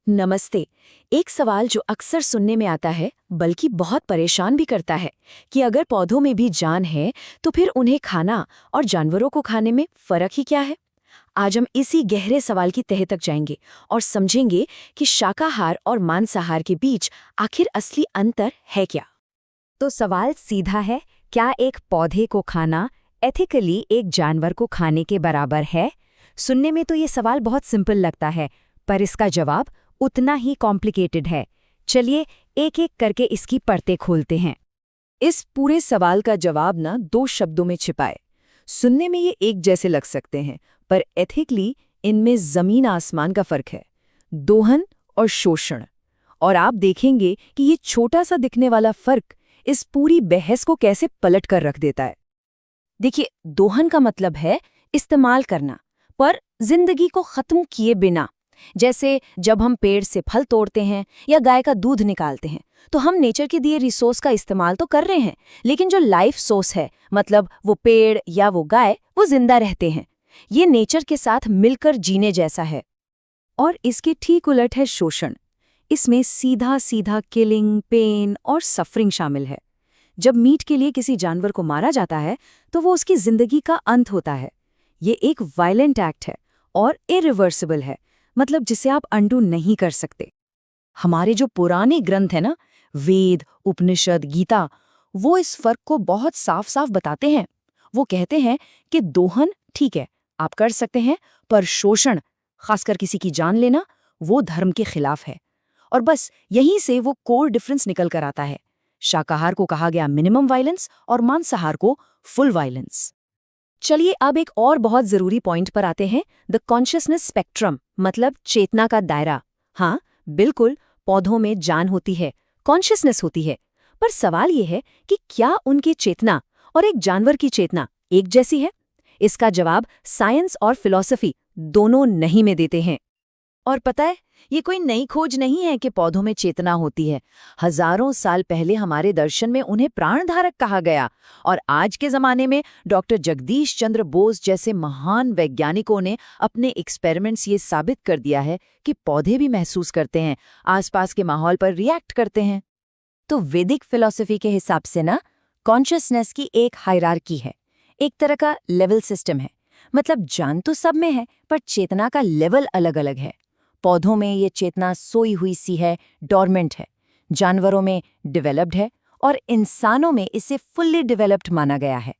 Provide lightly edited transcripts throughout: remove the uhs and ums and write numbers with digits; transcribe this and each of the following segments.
नमस्ते। एक सवाल जो अक्सर सुनने में आता है, बल्कि बहुत परेशान भी करता है, कि अगर पौधों में भी जान है, तो फिर उन्हें खाना और जानवरों को खाने में फर्क ही क्या है? आज हम इसी गहरे सवाल की तह तक जाएंगे और समझेंगे कि शाकाहार और मांसाहार के बीच आखिर असली अंतर है क्या। तो सवाल सीधा है, क्या एक पौधे को खाना एथिकली एक जानवर को खाने के बराबर है? सुनने में तो ये सवाल बहुत सिंपल लगता है, पर इसका जवाब उतना ही कॉम्प्लिकेटेड है। चलिए एक एक करके इसकी परतें खोलते हैं। इस पूरे सवाल का जवाब ना दो शब्दों में छिपा है। सुनने में ये एक जैसे लग सकते हैं, पर एथिकली इनमें जमीन आसमान का फर्क है। दोहन और शोषण। और आप देखेंगे कि ये छोटा सा दिखने वाला फर्क इस पूरी बहस को कैसे पलट कर रख देता है। देखिए, दोहन का मतलब है इस्तेमाल करना, पर जिंदगी को खत्म किए बिना। जैसे जब हम पेड़ से फल तोड़ते हैं या गाय का दूध निकालते हैं, तो हम नेचर के दिए रिसोर्स का इस्तेमाल तो कर रहे हैं, लेकिन जो लाइफ सोर्स है, मतलब वो पेड़ या वो गाय, वो जिंदा रहते हैं। ये नेचर के साथ मिलकर जीने जैसा है। और इसके ठीक उलट है शोषण। इसमें सीधा सीधा किलिंग, पेन और सफरिंग शामिल है। जब मीट के लिए किसी जानवर को मारा जाता है, तो वो उसकी जिंदगी का अंत होता है। ये एक वायलेंट एक्ट है और इरिवर्सिबल है, मतलब जिसे आप अंडू नहीं कर सकते। हमारे जो पुराने ग्रंथ है ना, वेद, उपनिषद, गीता, वो इस फर्क को बहुत साफ साफ बताते हैं। वो कहते हैं कि दोहन ठीक है, आप कर सकते हैं, पर शोषण, खासकर किसी की जान लेना, वो धर्म के खिलाफ है। और बस यहीं से वो कोर डिफरेंस निकल कर आता है। शाकाहार को कहा गया मिनिमम वायलेंस और मांसाहार को फुल वायलेंस। चलिए अब एक और बहुत जरूरी पॉइंट पर आते हैं, द कॉन्शियसनेस स्पेक्ट्रम, मतलब चेतना का दायरा। हाँ, बिल्कुल, पौधों में जान होती है, कॉन्शियसनेस होती है, पर सवाल यह है कि क्या उनकी चेतना और एक जानवर की चेतना एक जैसी है? इसका जवाब साइंस और फिलॉसफी दोनों नहीं में देते हैं। और पता है, ये कोई नई खोज नहीं है कि पौधों में चेतना होती है। हजारों साल पहले हमारे दर्शन में उन्हें प्राणधारक कहा गया, और आज के जमाने में डॉक्टर जगदीश चंद्र बोस जैसे महान वैज्ञानिकों ने अपने एक्सपेरिमेंट्स ये साबित कर दिया है कि पौधे भी महसूस करते हैं, आसपास के माहौल पर रिएक्ट करते हैं। तो वैदिक फिलॉसफी के हिसाब से ना, कॉन्शियसनेस की एक हायरार्की है, एक तरह का लेवल सिस्टम है। मतलब जान तो सब में है, पर चेतना का लेवल अलग अलग है। पौधों में ये चेतना सोई हुई सी है, डॉर्मेंट है। जानवरों में डेवलप्ड है, और इंसानों में इसे फुल्ली डेवलप्ड माना गया है।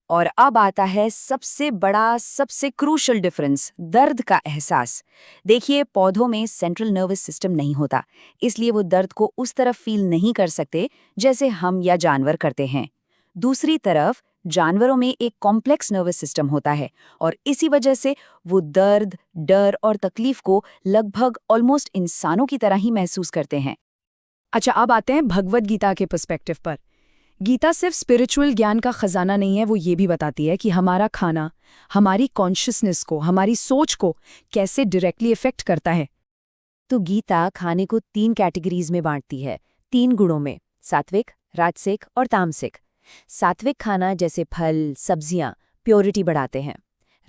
और अब आता है सबसे बड़ा, सबसे क्रूशल डिफरेंस, दर्द का एहसास। देखिए, पौधों में सेंट्रल नर्वस सिस्टम नहीं होता, इसलिए वो दर्द को उस तरफ फील नहीं कर सकते जैसे हम या जानवर करते हैं। दूसरी तरफ जानवरों में एक कॉम्प्लेक्स नर्वस सिस्टम होता है, और इसी वजह से वो दर्द, डर और तकलीफ को लगभग ऑलमोस्ट इंसानों की तरह ही महसूस करते हैं। अच्छा, अब आते हैं भगवद गीता के पर्सपेक्टिव पर। गीता सिर्फ स्पिरिचुअल ज्ञान का खजाना नहीं है, वो ये भी बताती है कि हमारा खाना हमारी कॉन्शियसनेस को, हमारी सोच को कैसे डायरेक्टली इफेक्ट करता है। तो गीता खाने को 3 कैटेगरीज में बांटती है, 3 गुणों में, सात्विक, राजसिक और तामसिक। सात्विक खाना जैसे फल, सब्जियां प्योरिटी बढ़ाते हैं।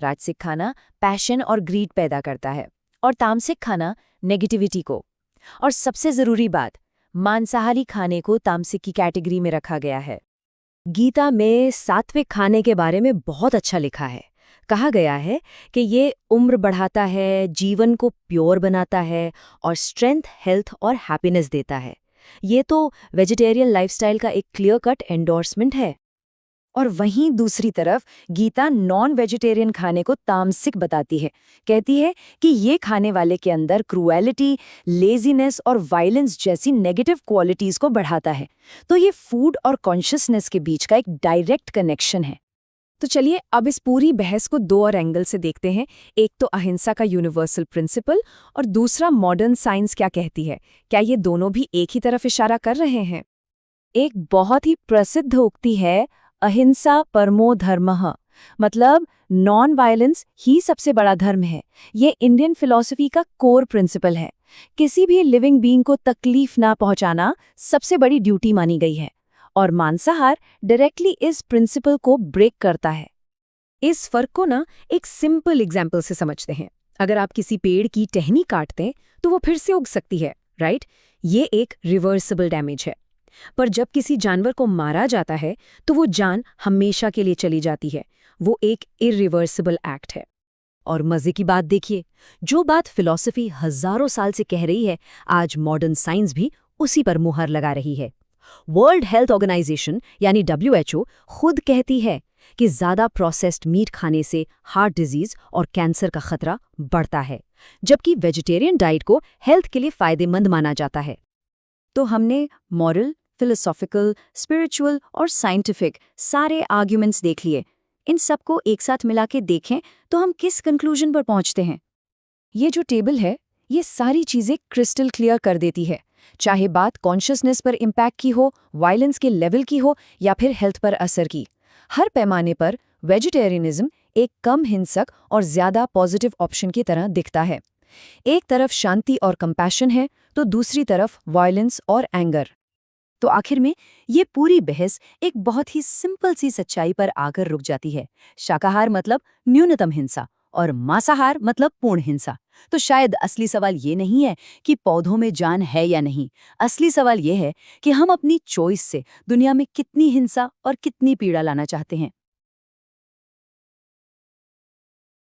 राजसिक खाना पैशन और ग्रीड पैदा करता है, और तामसिक खाना नेगेटिविटी को। और सबसे जरूरी बात, मांसाहारी खाने को तामसिक की कैटेगरी में रखा गया है। गीता में सात्विक खाने के बारे में बहुत अच्छा लिखा है। कहा गया है कि ये उम्र बढ़ाता है, जीवन को प्योर बनाता है, और स्ट्रेंथ, हेल्थ और हैप्पीनेस देता है। ये तो वेजिटेरियन लाइफस्टाइल का एक क्लियर कट एंडोर्समेंट है। और वहीं दूसरी तरफ गीता नॉन वेजिटेरियन खाने को तामसिक बताती है। कहती है कि ये खाने वाले के अंदर क्रूएलिटी, लेजीनेस और वायलेंस जैसी नेगेटिव क्वालिटीज को बढ़ाता है। तो ये फूड और कॉन्शियसनेस के बीच का एक डायरेक्ट कनेक्शन है। तो चलिए अब इस पूरी बहस को 2 और एंगल से देखते हैं। एक तो अहिंसा का यूनिवर्सल प्रिंसिपल, और दूसरा मॉडर्न साइंस क्या कहती है। क्या ये दोनों भी एक ही तरफ इशारा कर रहे हैं? एक बहुत ही प्रसिद्ध उक्ति है, अहिंसा परमो धर्मः, मतलब नॉन वायलेंस ही सबसे बड़ा धर्म है। ये इंडियन फिलॉसफी का कोर प्रिंसिपल है। किसी भी लिविंग बीइंग को तकलीफ ना पहुंचाना सबसे बड़ी ड्यूटी मानी गई है, और मांसाहार डायरेक्टली इस प्रिंसिपल को ब्रेक करता है। इस फर्क को ना एक सिंपल एग्जाम्पल से समझते हैं। अगर आप किसी पेड़ की टहनी काटते हैं तो वो फिर से उग सकती है, राइट? ये एक रिवर्सिबल डैमेज है। पर जब किसी जानवर को मारा जाता है तो वो जान हमेशा के लिए चली जाती है। वो एक इरिवर्सिबल एक्ट है। और मजे की बात देखिए, जो बात फिलॉसफी हजारों साल से कह रही है, आज मॉडर्न साइंस भी उसी पर मुहर लगा रही है। वर्ल्ड हेल्थ ऑर्गेनाइजेशन यानी WHO खुद कहती है कि ज्यादा प्रोसेस्ड मीट खाने से हार्ट डिजीज और कैंसर का खतरा बढ़ता है, जबकि वेजिटेरियन डाइट को हेल्थ के लिए फायदेमंद माना जाता है। तो हमने मॉरल, फिलोसॉफिकल, स्पिरिचुअल और साइंटिफिक सारे आर्ग्यूमेंट्स देख लिए। इन सबको एक साथ मिला के देखें तो हम किस कंक्लूजन पर पहुंचते हैं? ये जो टेबल है, ये सारी चीजें क्रिस्टल क्लियर कर देती है। चाहे बात कॉन्शियसनेस पर इम्पैक्ट की हो, वायलेंस के लेवल की हो या फिर हेल्थ पर असर की, हर पैमाने पर वेजिटेरियनिज्म एक कम हिंसक और ज्यादा पॉजिटिव ऑप्शन की तरह दिखता है। एक तरफ शांति और कंपैशन है तो दूसरी तरफ वायलेंस और एंगर। तो आखिर में ये पूरी बहस एक बहुत ही सिंपल सी सच्चाई पर आकर रुक जाती है। शाकाहार मतलब न्यूनतम हिंसा और मांसाहार मतलब पूर्ण हिंसा। तो शायद असली सवाल ये नहीं है कि पौधों में जान है या नहीं। असली सवाल ये है कि हम अपनी चॉइस से दुनिया में कितनी हिंसा और कितनी पीड़ा लाना चाहते हैं।